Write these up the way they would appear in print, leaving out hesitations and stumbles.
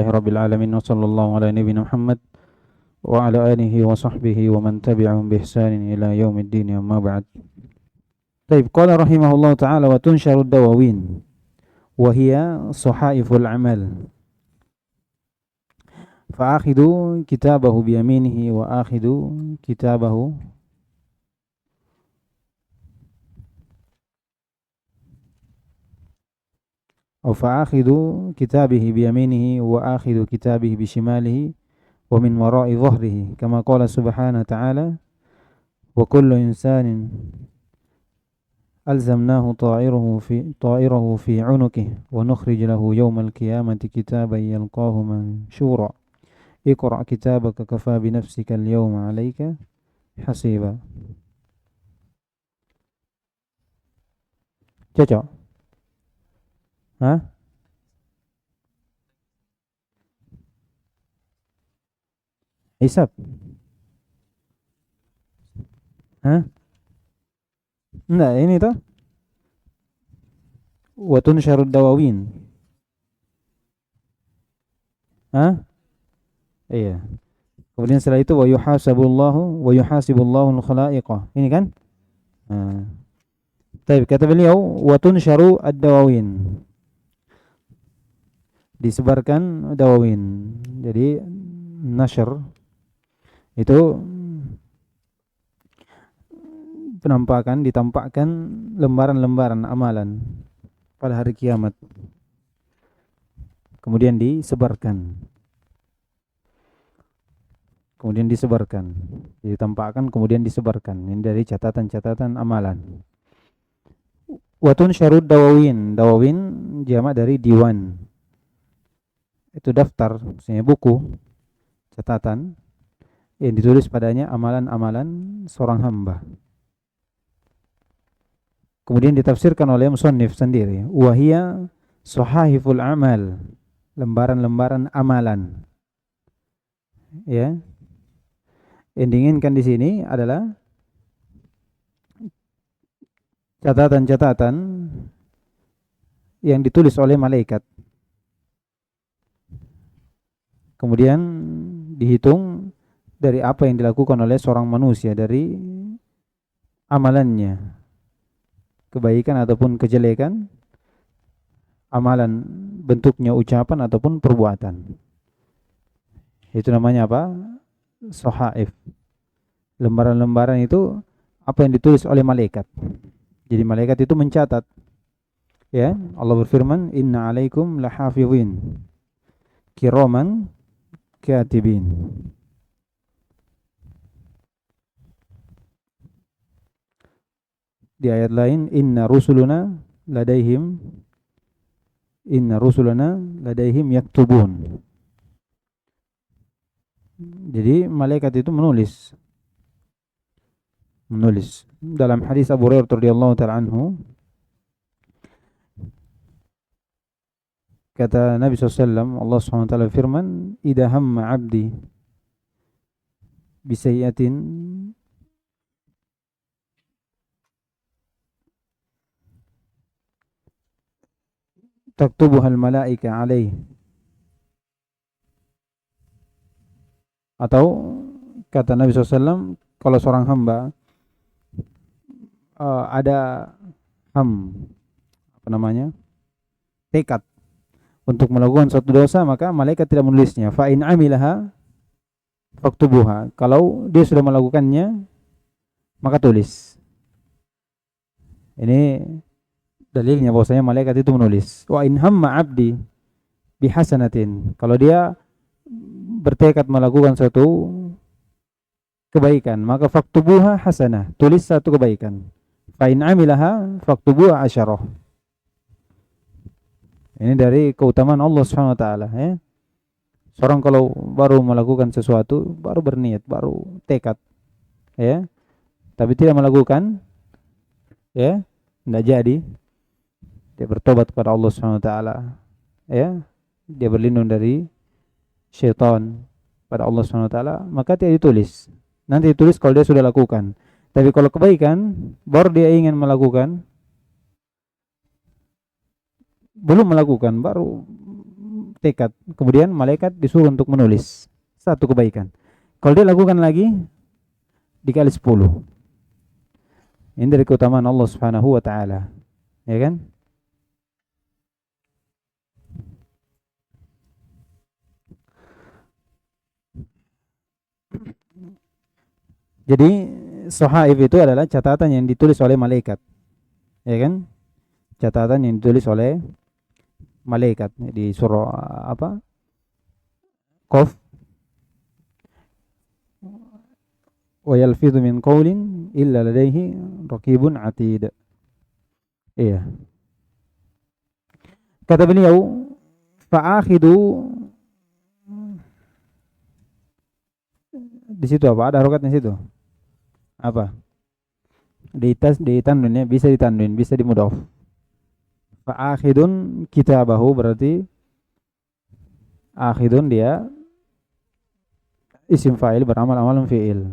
Rabbil alamin wa sallallahu ala nabiyyina Muhammad wa ala alihi wa sahbihi wa man tabi'ahum bi ihsanin ila yaumiddin amma ba'd. Baik, qala rahimahullah ta'ala wa tunsharu dawawin wa hiya sahaiful amal. Fa akhidu kitabahu bi yaminihi wa akhidu kitabahu فآخذ كتابه بيمينه وآخذ كتابه بشماله ومن وراء ظهره كما قال سبحانه تعالى وكل إنسان ألزمناه طائره في عنقه ونخرج له يوم القيامة كتابا يلقاه منشورا اقرأ كتابك كفى بنفسك اليوم عليك حسيبا. Cocok? Hah? Hisab? Hah? Enggak, ini toh wa tunsharud dawawin. Hah? Iya. Kemudian setelah itu wa yuhasibullahu al-khalaiqah. Ini kan? Nah. Baik, kata beliau wa tunsharu ad-dawawin. Disebarkan dawawin. Jadi nashr itu ditampakkan lembaran-lembaran amalan pada hari kiamat. Kemudian disebarkan. Ditampakkan kemudian disebarkan. Ini dari catatan-catatan amalan. Wa tunsharud dawawin. Dawawin jamak dari diwan. Itu daftar, maksudnya buku, catatan yang ditulis padanya amalan-amalan seorang hamba. Kemudian ditafsirkan oleh musannif sendiri, wahia sahaiful amal, lembaran-lembaran amalan. Ya. Yang diinginkan di sini adalah catatan-catatan yang ditulis oleh malaikat. Kemudian dihitung dari apa yang dilakukan oleh seorang manusia dari amalannya, kebaikan ataupun kejelekan, amalan bentuknya ucapan ataupun perbuatan. Itu namanya apa? Sahaif. Lembaran-lembaran itu apa yang ditulis oleh malaikat. Jadi malaikat itu mencatat. Ya, Allah berfirman, "Inna 'alaikum lahafizin kiraman katibin." Di ayat lain, inna rusulana ladaihim yaktubun. Jadi malaikat itu menulis. Dalam hadis Abu Hurairah radhiyallahu ta'ala anhu, kata Nabi SAW, Allah SWT firman, idha hamma abdi bisayyatin taktubuhal malaika alaih. Atau kata Nabi SAW, kalau seorang hamba ada tekad untuk melakukan suatu dosa, maka malaikat tidak menulisnya. Fa in amilaha faktubuha. Kalau dia sudah melakukannya, maka tulis. Ini dalilnya bahwasanya malaikat itu menulis. Wa in hamma abdi bihasanatin. Kalau dia bertekad melakukan suatu kebaikan, maka faktubuha hasanah. Tulis satu kebaikan. Fa in amilaha faktubuha asyarah. Ini dari keutamaan Allah Subhanahu wa taala, ya. Seorang kalau baru melakukan sesuatu, baru berniat, baru tekad, ya. Tapi tidak melakukan, ya, tidak jadi. Dia bertobat kepada Allah Subhanahu wa taala, ya. Dia berlindung dari syaitan pada Allah Subhanahu wa taala, maka tidak ditulis. Nanti ditulis kalau dia sudah lakukan. Tapi kalau kebaikan baru dia ingin melakukan, belum melakukan, baru tekad. Kemudian malaikat disuruh untuk menulis satu kebaikan. Kalau dia lakukan lagi, dikali 10. Ini dari keutamaan Allah Subhanahu wa taala. Ya kan? Jadi sohaib itu adalah catatan yang ditulis oleh malaikat. Ya kan? Catatan yang ditulis oleh malaikat di surah apa? Qaf, wa yalfidhu min qawlin illa ladaihi raqibun atid. Iya. Kata beliau, fa'akhidu, di situ apa? Ada harokatnya situ. Apa? Ditanwin ya, bisa ditanwin, bisa dimudhaf. Fa'akhidun kitabahu berarti akhidun dia isim fa'il beramal amalan fi'il.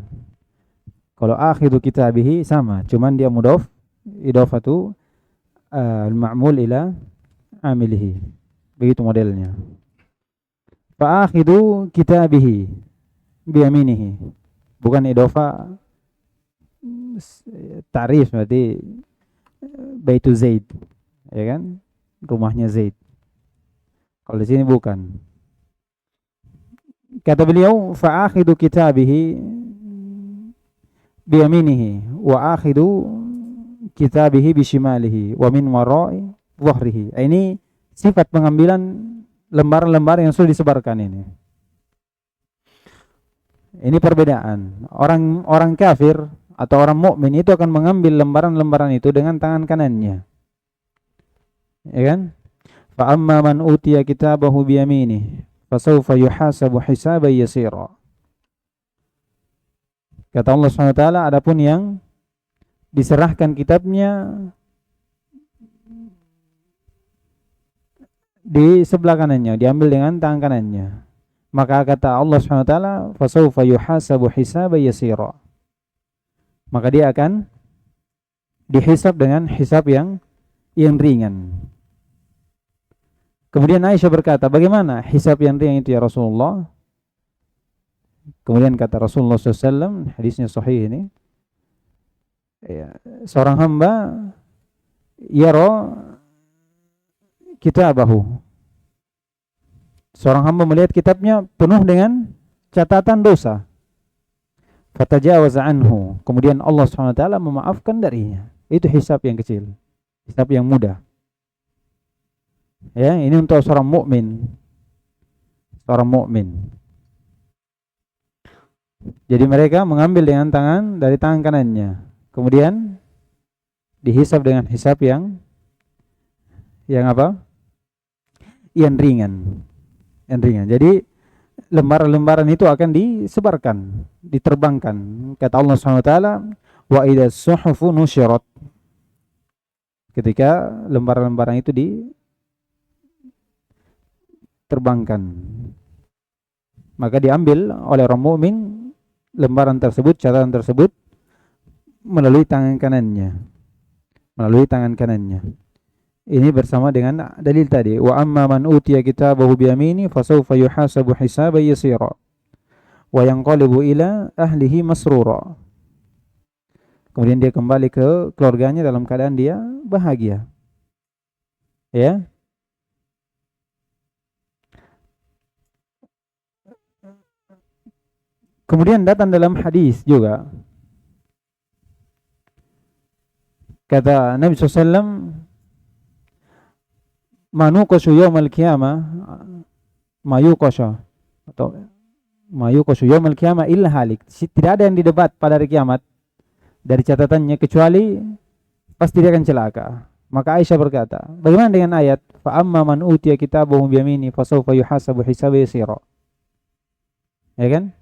Kalau akhidu kitabihi sama, cuman dia mudhaf idhafatu al-ma'mul ila amilihi. Begitu modelnya. Fa'akhidu kitabihi biyaminihi. Bukan idhafa ta'rif berarti Baitu Zaid. Ya kan? Rumahnya Zaid. Kalau di sini bukan. Kata beliau, fa'akhidu kitabihi biyaminihi wa akhidu kitabihi bishimalihi wa min wara'i dhahrihi. Ini sifat pengambilan lembaran-lembaran yang sudah disebarkan ini. Ini perbedaan. Orang kafir atau orang mukmin itu akan mengambil lembaran-lembaran itu dengan tangan kanannya. Ya kan? Fa amma man utiya kitabahu biyaminihi fasawfa yuhasabu hisaban yasira. Kata Allah SWT, adapun yang diserahkan kitabnya di sebelah kanannya, diambil dengan tangan kanannya. Maka kata Allah SWT, fasawfa yuhasabu hisaban yasira. Maka dia akan dihisab dengan hisab yang ringan. Kemudian Aisyah berkata, bagaimana hisab yang ringan itu ya Rasulullah? Kemudian kata Rasulullah SAW, hadisnya sahih ini, ya, seorang hamba yara kitabahu. Seorang hamba melihat kitabnya penuh dengan catatan dosa. Fatajawaza anhu. Kemudian Allah SWT memaafkan darinya. Itu hisab yang kecil, hisab yang mudah. Ya, ini untuk seorang mukmin. Seorang mukmin. Jadi mereka mengambil dengan dari tangan kanannya, kemudian dihisab dengan hisab yang apa? Yang ringan. Yang ringan. Jadi lembaran-lembaran itu akan disebarkan, diterbangkan. Kata Allah SWT, wa idza suhufu nusyirat. Ketika lembaran-lembaran itu diterbangkan, maka diambil oleh orang mukmin lembaran tersebut, catatan tersebut melalui tangan kanannya. Melalui tangan kanannya. Ini bersama dengan dalil tadi, wa amma man utiya kitabahu biyamini fasawfa yuhasabu hisaban yasira wa yanqalibu ila ahlihi masrura. Kemudian dia kembali ke keluarganya dalam keadaan dia bahagia. Ya. Kemudian datang dalam hadis juga, kata Nabi SAW, manuqashu yawmal qiyamah mayuqashu atau mayuqashu yawmal qiyamah illa halik. Tidak ada yang didebat pada hari kiamat dari catatannya kecuali pasti dia akan celaka. Maka Aisyah berkata, bagaimana dengan ayat fa amma man utiya kitabahu biyamini fasawfa yuhasabu hisaban yasira? Ya kan?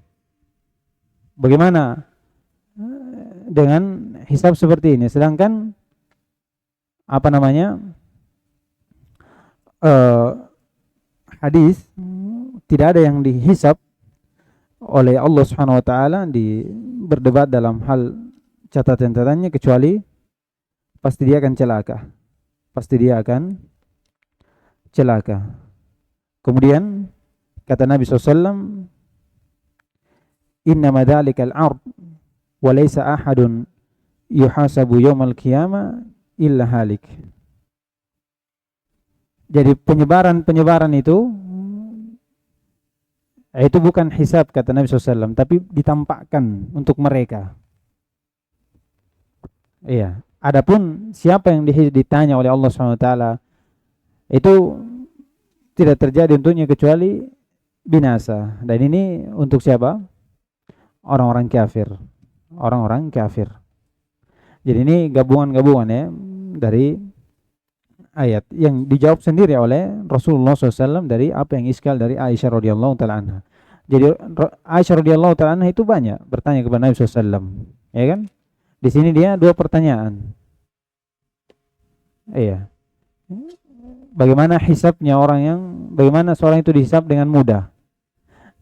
Bagaimana dengan hisab seperti ini? Sedangkan apa namanya, hadis tidak ada yang dihisab oleh Allah Subhanahu Wa Taala di berdebat dalam hal catatan-catatannya kecuali pasti dia akan celaka. Pasti dia akan celaka. Kemudian kata Nabi SAW, innama dhalikal ard wa laysa ahadun yuhasabu yawmal qiyamah illa halik. Jadi penyebaran itu bukan hisab kata Nabi SAW, tapi ditampakkan untuk mereka. Iya. Adapun siapa yang ditanya oleh Allah SWT, itu tidak terjadi untuknya kecuali binasa. Dan ini untuk siapa? Orang-orang kafir. Orang-orang kafir. Jadi ini gabungan-gabungan ya dari ayat yang dijawab sendiri oleh Rasulullah SAW dari apa yang iskal dari Aisyah radhiyallahu taala anha. Jadi Aisyah radhiyallahu taala anha itu banyak bertanya kepada Nabi SAW, ya kan? Di sini dia 2 pertanyaan. Iya. Bagaimana hisabnya bagaimana seorang itu dihisab dengan mudah?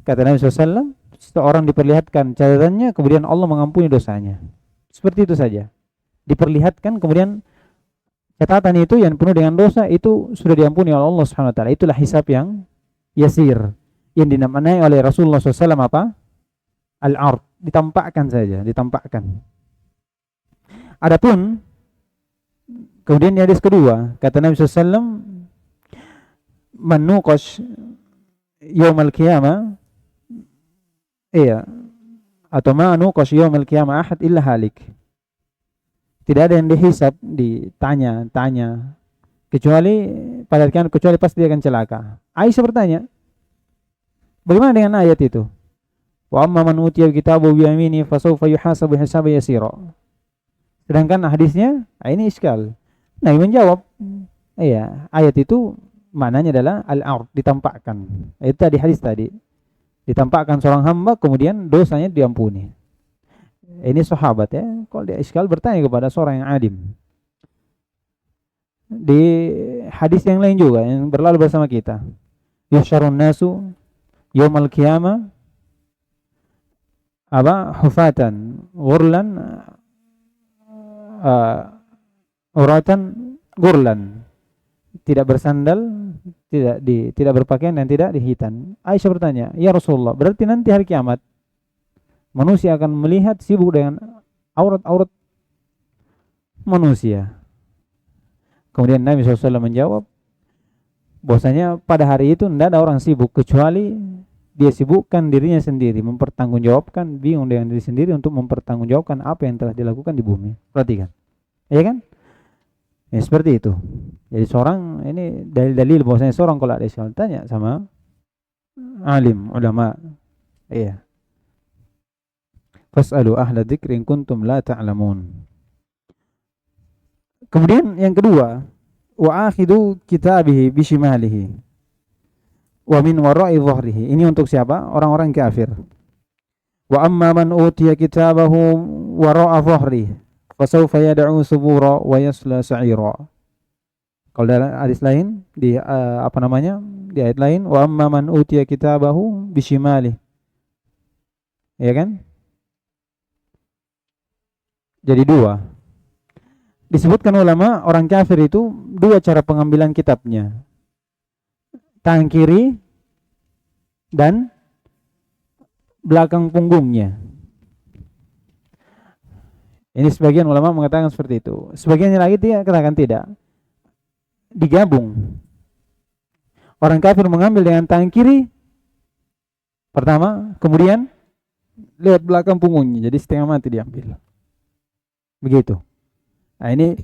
Kata Nabi SAW, seorang diperlihatkan catatannya, kemudian Allah mengampuni dosanya. Seperti itu saja. Diperlihatkan, kemudian catatan itu yang penuh dengan dosa itu sudah diampuni oleh Allah Subhanahu wa taala. Itulah hisab yang yasir, yang dinamai oleh Rasulullah SAW apa? Al-ard, ditampakkan saja, ditampakkan. Adapun kemudian di hadis kedua, kata Nabi SAW, man nuqash yaumal qiyamah, iya, atau ma nuqash yaumal qiyamah ahad illa halik. Tidak ada yang dihisab, ditanya kecuali pasti dia akan celaka. Aisyah bertanya, bagaimana dengan ayat itu? Wa amma man utiya kitabahu bi yaminihi fasawfa yuhasabu hisaban yasira. Sedangkan hadisnya, ini iskal. Nah, menjawab, iya, ayat itu maknanya adalah al-ard, ditampakkan. Itu tadi hadis tadi. Ditampakkan seorang hamba, kemudian dosanya diampuni. Ini sahabat ya, kalau dia iskal bertanya kepada seorang yang alim. Di hadis yang lain juga yang berlalu bersama kita, yusyarun nasu yaumal qiyamah hufatan ghurlan uratan gurlan, tidak bersandal, tidak berpakaian dan tidak dihitan. Aisyah bertanya, ya Rasulullah, berarti nanti hari kiamat manusia akan melihat sibuk dengan aurat-aurat manusia. Kemudian Nabi SAW menjawab bahwasanya pada hari itu tidak ada orang sibuk kecuali dia sibukkan dirinya sendiri, mempertanggungjawabkan, bingung dengan diri sendiri untuk mempertanggungjawabkan apa yang telah dilakukan di bumi. Perhatikan, ya kan? Ya seperti itu. Jadi seorang ini dalil-dalil bahwasanya seorang kalau ada iskal tanya sama alim, ulama. Iya. Fas'alu ahla dzikri in kuntum la ta'lamun. Kemudian yang kedua, wa akhidu kitabihi bishimalihi wa min wara'i dhahrihi. Ini untuk siapa? Orang-orang kafir. Wa amma man utiya kitabahu wara'a dhahrihi fasawfa yad'u subura wa yasla sa'ira. Kalau dalam hadis lain di di ayat lain, wa amma man utiya kitabahu bishimalihi. Ya kan? Jadi 2. Disebutkan ulama, orang kafir itu 2 cara pengambilan kitabnya. Tangan kiri dan belakang punggungnya. Ini sebagian ulama mengatakan seperti itu. Sebagiannya lagi dia katakan tidak. Digabung. Orang kafir mengambil dengan tangan kiri pertama, kemudian lewat belakang punggungnya. Jadi setengah mati diambil. Begitu. Nah, ini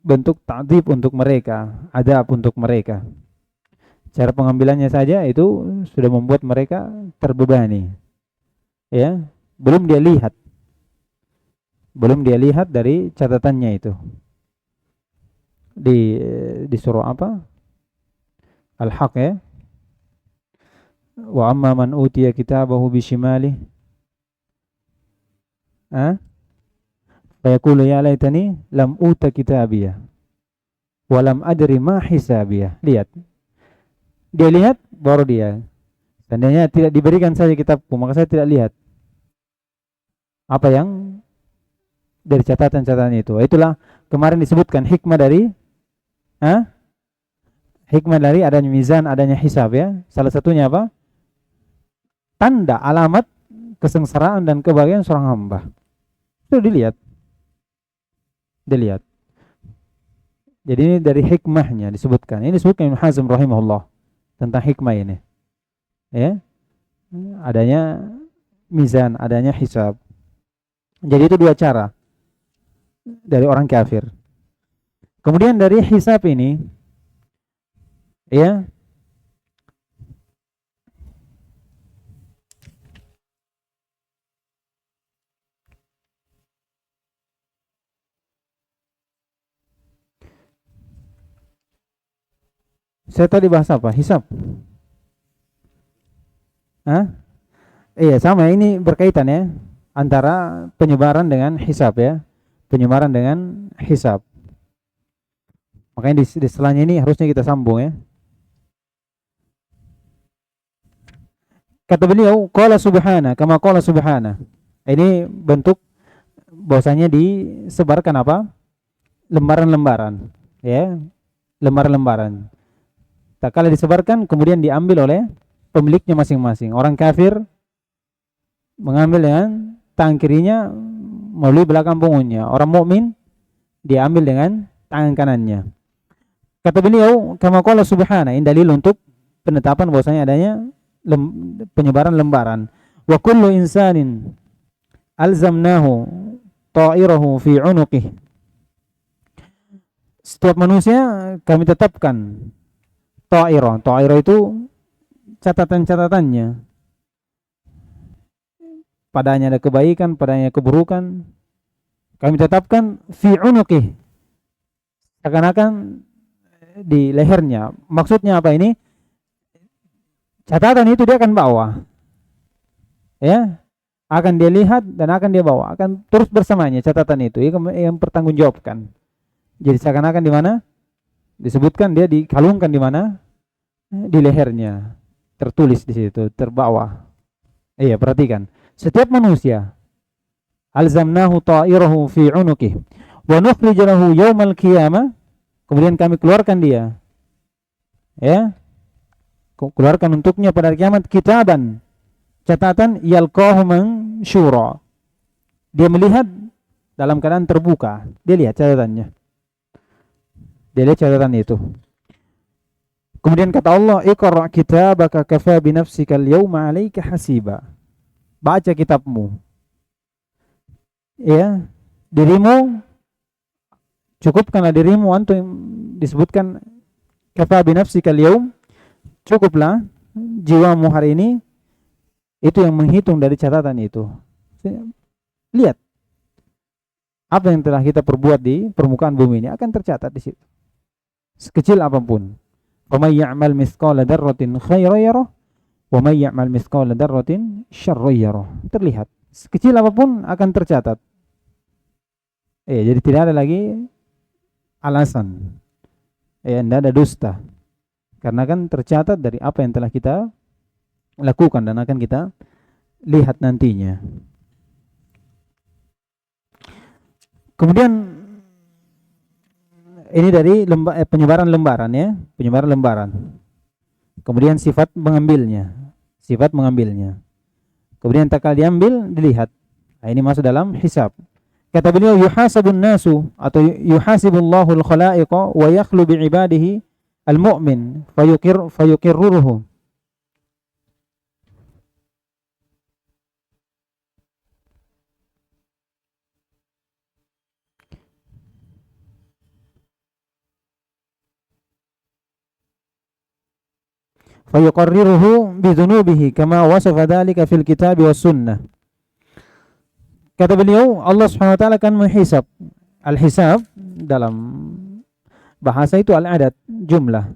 bentuk ta'dzib untuk mereka, adab untuk mereka. Cara pengambilannya saja itu sudah membuat mereka terbebani. Ya, belum dia lihat dari catatannya itu. Di surah apa? Al-Haq ya. Wa amma man utiya kitabahu bishimalihi fayaqulu ya laitani lam uta kitabiyah wa lam adri ma hisabiyah. Lihat. Dia lihat baru dia. Seandainya tidak diberikan saja kitabku, maka saya tidak lihat apa yang dari catatan-catatan itu. Itulah kemarin disebutkan hikmah dari Hikmah dari adanya mizan, adanya hisab ya. Salah satunya apa? Tanda alamat kesengsaraan dan kebahagiaan seorang hamba. Itu dilihat. Jadi ini dari hikmahnya disebutkan. Ini disebutkan Ibnu Hazm rahimahullah tentang hikmah ini. Ya, adanya mizan, adanya hisab. Jadi itu dua cara dari orang kafir. Kemudian dari hisab ini, ya, saya tadi bahas apa? Hisab. Hah? Iya, sama ini berkaitan ya antara penyebaran dengan hisab ya. Penyebaran dengan hisab. Makanya di setelahnya ini harusnya kita sambung ya. Kata beliau, qala subhana, kama qala subhana. Ini bentuk bahwasanya disebarkan apa? Lembaran-lembaran, ya. Lembaran-lembaran. Tak kala disebarkan kemudian diambil oleh pemiliknya masing-masing. Orang kafir mengambil dengan tangan kirinya melalui belakang punggungnya. Orang mukmin diambil dengan tangan kanannya. Kata beliau, kama qala subhana, ini dalil untuk penetapan bahwasanya adanya penyebaran lembaran. Wa kullu insanin alzamnahu ta'irahu fi 'unuqih. Setiap manusia kami tetapkan ta'irah. Ta'irah itu catatan-catatannya. Padanya ada kebaikan, padanya keburukan. Kami tetapkan fi 'unuqih. Seakan-akan di lehernya. Maksudnya apa ini? Catatan itu dia akan bawa, ya, akan dia lihat dan akan dia bawa, akan terus bersamanya catatan itu yang pertanggungjawabkan. Jadi seakan-akan di mana disebutkan dia dikalungkan di mana, di lehernya, tertulis di situ, terbawa. Iya, perhatikan. Setiap manusia alzamnahu ta'irahu fi 'unuqih wa nukhrij lahu yaumal qiyamah, kemudian kami keluarkan dia, ya, keluarkan untuknya pada hari kiamat kitaban, catatan, yalqahu mansyura. Dia melihat dalam keadaan terbuka. Dia lihat catatannya. Dia lihat catatan itu. Kemudian kata Allah, "Iqra' kitabaka kafa bi nafsika al-yawma 'alaika hasiba." Baca kitabmu. Ya, dirimu, cukupkanlah dirimu, antum disebutkan kafa bi nafsika al-yawm, cukuplah jiwamu hari ini itu yang menghitung dari catatan itu. Lihat apa yang telah kita perbuat di permukaan bumi ini akan tercatat di situ. Sekecil apapun. Wa may ya'mal mithqala dzarratin khairan yarah wa may ya'mal mithqala dzarratin syarran yarah. Terlihat. Sekecil apapun akan tercatat. Jadi tidak ada lagi alasan. Tidak ada dusta. Karena kan tercatat dari apa yang telah kita lakukan dan akan kita lihat nantinya. Kemudian ini dari penyebaran lembaran ya, penyebaran lembaran. Kemudian sifat mengambilnya. Kemudian tak kala diambil dilihat. Nah, ini masuk dalam hisab. Kata beliau, yuhasabun nasu atau yuhasibullahu al-khalaiqa wa yakhlu bi ibadihi al-mu'min fayuqirruhu. Fayuqarriruhu bidhunubihi kama wasafa dhalika fil kitab was sunnah. Kata beliau, Allah Subhanahu wa taala akan menghisab. Al-hisab dalam bahasa itu al-adad, jumlah.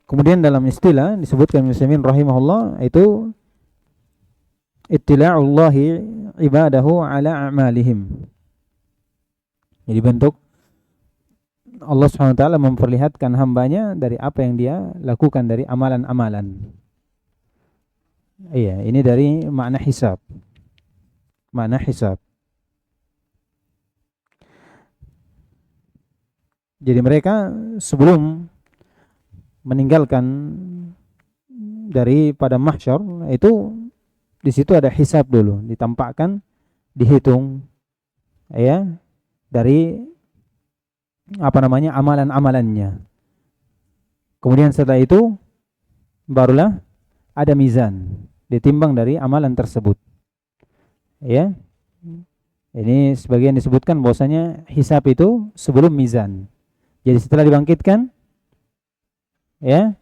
Kemudian dalam istilah disebutkan Muslimin rahimahullah itu ittila'ullahi ibadahu ala a'malihim. Jadi bentuk Allah SWT memperlihatkan hambanya dari apa yang dia lakukan dari amalan-amalan. Iya, ini dari makna hisab. Makna hisab. Jadi mereka sebelum meninggalkan daripada mahsyar itu di situ ada hisab dulu, ditampakkan, dihitung ya dari apa namanya amalan-amalannya. Kemudian setelah itu barulah ada mizan, ditimbang dari amalan tersebut. Ya. Ini sebagian disebutkan bahwasanya hisab itu sebelum mizan. Jadi setelah dibangkitkan ya,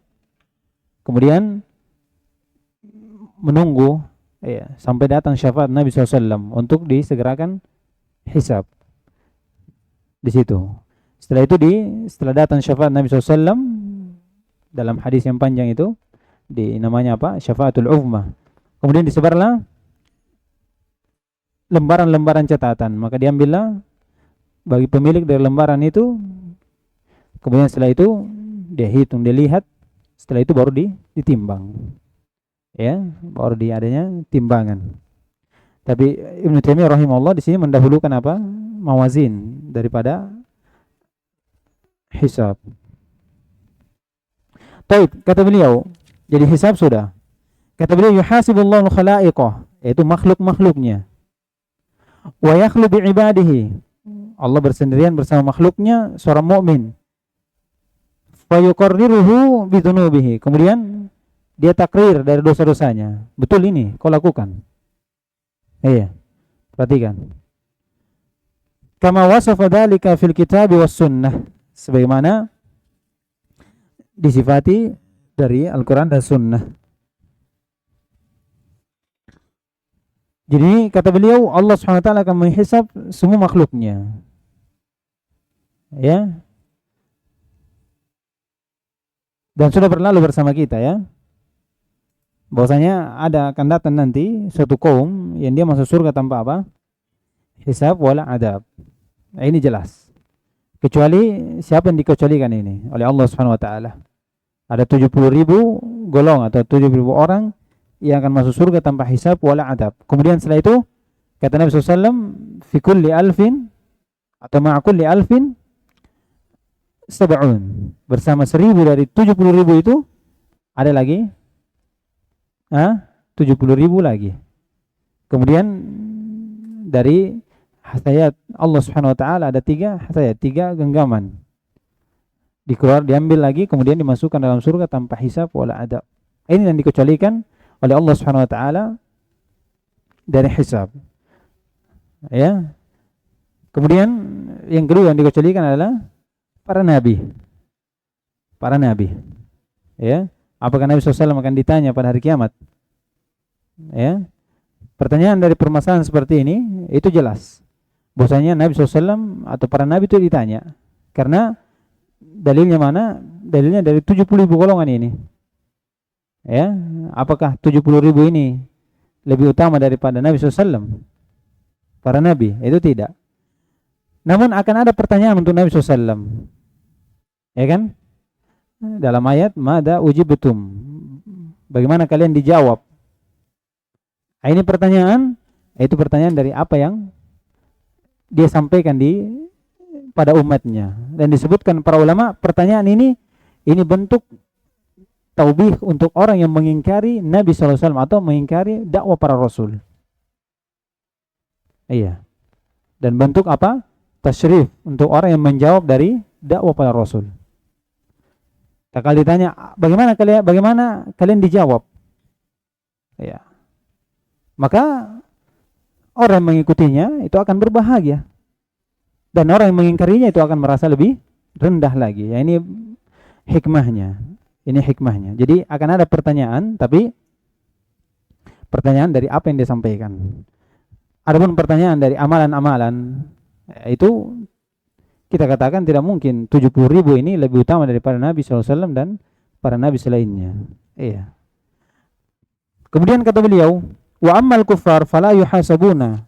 kemudian menunggu ya sampai datang syafaat Nabi SAW untuk disegerakan hisab di situ. Setelah datang syafaat Nabi SAW dalam hadis yang panjang itu namanya apa? Syafaatul uzma. Kemudian disebarlah lembaran-lembaran catatan, maka diambillah bagi pemilik dari lembaran itu. Kemudian setelah itu dia hitung, dia lihat, setelah itu baru ditimbang. Ya, baru adanya timbangan. Tapi Ibnu Taimiyah rahimahullah di sini mendahulukan apa? Mawazin daripada hisab. Baik, kata beliau, jadi hisab sudah. Kata beliau yuhasibullahu khalaiqah, yaitu makhluk-makhluknya. Wa yakhlu bi ibadihi. Allah bersendirian bersama makhluknya, seorang mukmin. Fa yuqarriruhu bi dzunubihi. Kemudian dia takrir dari dosa-dosanya. Betul ini kau lakukan. Iya. Perhatikan. Kama wasafa dzalika fil kitab was sunnah. Sebagaimana disifati dari Al-Qur'an dan Sunnah. Jadi kata beliau Allah SWT akan menghisab semua makhluknya. Ya. Dan sudah berlalu bersama kita ya. Bahwasanya akan datang nanti suatu kaum yang dia masuk surga tanpa apa? Hisab wala adab. Nah, ini jelas. Kecuali siapa yang dikecualikan ini oleh Allah Subhanahu wa taala. Ada 70.000 golongan atau 70.000 orang yang akan masuk surga tanpa hisab wala adab. Kemudian setelah itu kata Nabi SAW, fi kulli alfin atau ma'a kulli alfin sab'un. Bersama 1.000 dari 70.000 itu ada lagi 70.000 lagi. Kemudian dari hasayat Allah Subhanahu wa taala ada 3 hasayat, 3 genggaman. Diambil lagi kemudian dimasukkan dalam surga tanpa hisab wala adab. Ini yang dikecualikan oleh Allah Subhanahu wa taala dari hisab. Ya. Kemudian yang kedua yang dikecualikan adalah para nabi. Para nabi. Ya. Apakah Nabi SAW akan ditanya pada hari kiamat? Ya. Pertanyaan dari permasalahan seperti ini itu jelas. Bahwasanya Nabi SAW atau para nabi itu ditanya. Karena dalilnya mana? Dalilnya dari 70.000 golongan ini. Ya, apakah 70.000 ini lebih utama daripada Nabi SAW? Para nabi, itu tidak. Namun akan ada pertanyaan untuk Nabi SAW. Ya kan? Dalam ayat, Mada ujibtum. Bagaimana kalian dijawab? Nah, ini pertanyaan, itu pertanyaan dari apa yang dia sampaikan pada umatnya. Dan disebutkan para ulama, pertanyaan ini bentuk taubih untuk orang yang mengingkari Nabi SAW atau mengingkari dakwah para rasul. Iya. Dan bentuk apa? Tasyrif untuk orang yang menjawab dari dakwah para rasul. Kalau ditanya bagaimana kalian dijawab? Iya. Maka orang yang mengikutinya itu akan berbahagia. Dan orang yang mengingkarinya itu akan merasa lebih rendah lagi. Ya, ini hikmahnya. Ini hikmahnya. Jadi akan ada pertanyaan, tapi pertanyaan dari apa yang disampaikan. Adapun pertanyaan dari amalan-amalan, itu kita katakan tidak mungkin 70.000 ini lebih utama daripada Nabi SAW dan para nabi selainnya. Iya. Kemudian kata beliau, wa ammal kuffar fala yuhasabuna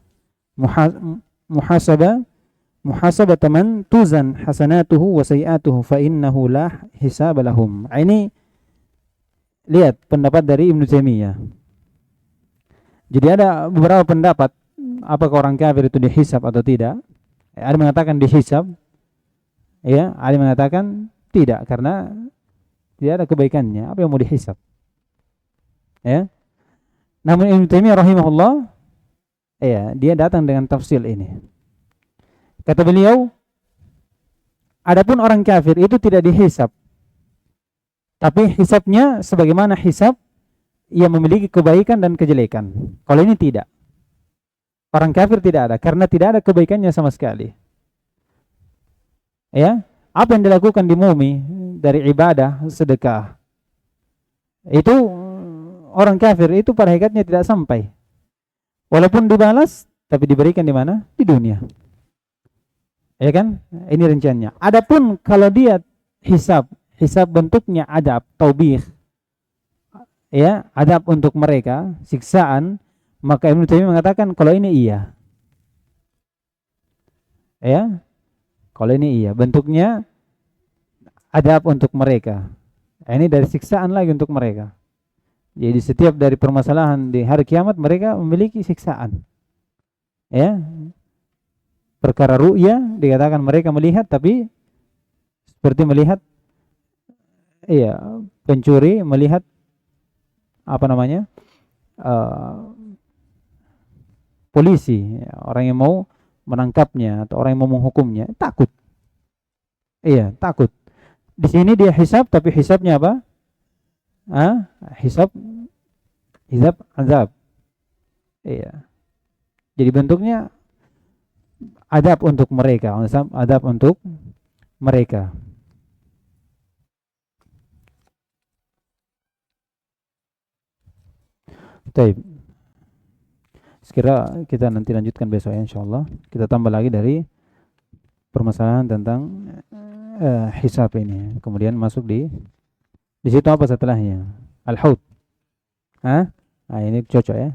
muhasabata man tuzan hasanatuhu wa sayiatuhu fa innahu la hisab lahum. Ini lihat pendapat dari Ibnu Taimiyah. Jadi ada beberapa pendapat apakah orang kafir itu dihisab atau tidak. Ada mengatakan dihisab, ya, ada mengatakan tidak karena tidak ada kebaikannya. Apa yang mau dihisab? Ya. Namun Ibnu Taimiyah rahimahullah, ya, dia datang dengan tafsir ini. Kata beliau, adapun orang kafir itu tidak dihisab, tapi hisabnya sebagaimana hisab ia memiliki kebaikan dan kejelekan. Kalau ini tidak. Orang kafir tidak ada karena tidak ada kebaikannya sama sekali. Ya, apa yang dilakukan di bumi dari ibadah, sedekah, itu orang kafir itu pada hakikatnya tidak sampai. Walaupun dibalas, tapi diberikan di mana? Di dunia. Ya kan? Ini rencananya. Adapun kalau dia hisab bentuknya adab, taubih, ya, adab untuk mereka, siksaan, maka Ibnu Taimiyah mengatakan kalau ini iya. Ya. Kalau ini iya, bentuknya adab untuk mereka. Ini dari siksaan lagi untuk mereka. Jadi setiap dari permasalahan di hari kiamat mereka memiliki siksaan. Ya. Perkara ru'ya dikatakan mereka melihat, tapi seperti melihat, iya, pencuri melihat apa namanya, polisi, orang yang mau menangkapnya atau orang yang mau menghukumnya, takut. Iya, takut. Di sini dia hisab, tapi hisabnya apa? Hisab azab. Iya. Jadi bentuknya adab untuk mereka, adab untuk mereka. Baik. Sekira kita nanti lanjutkan besok ya, insyaallah. Kita tambah lagi dari permasalahan tentang hisab ini. Kemudian masuk di situ apa setelahnya? Al-haud. Nah, ini cocok ya.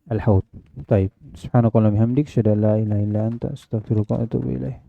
Al-haud. Baik. Subhanakallahumma hamdik, syada la ilaha illa anta, astaghfiruka wa atubu ilaik.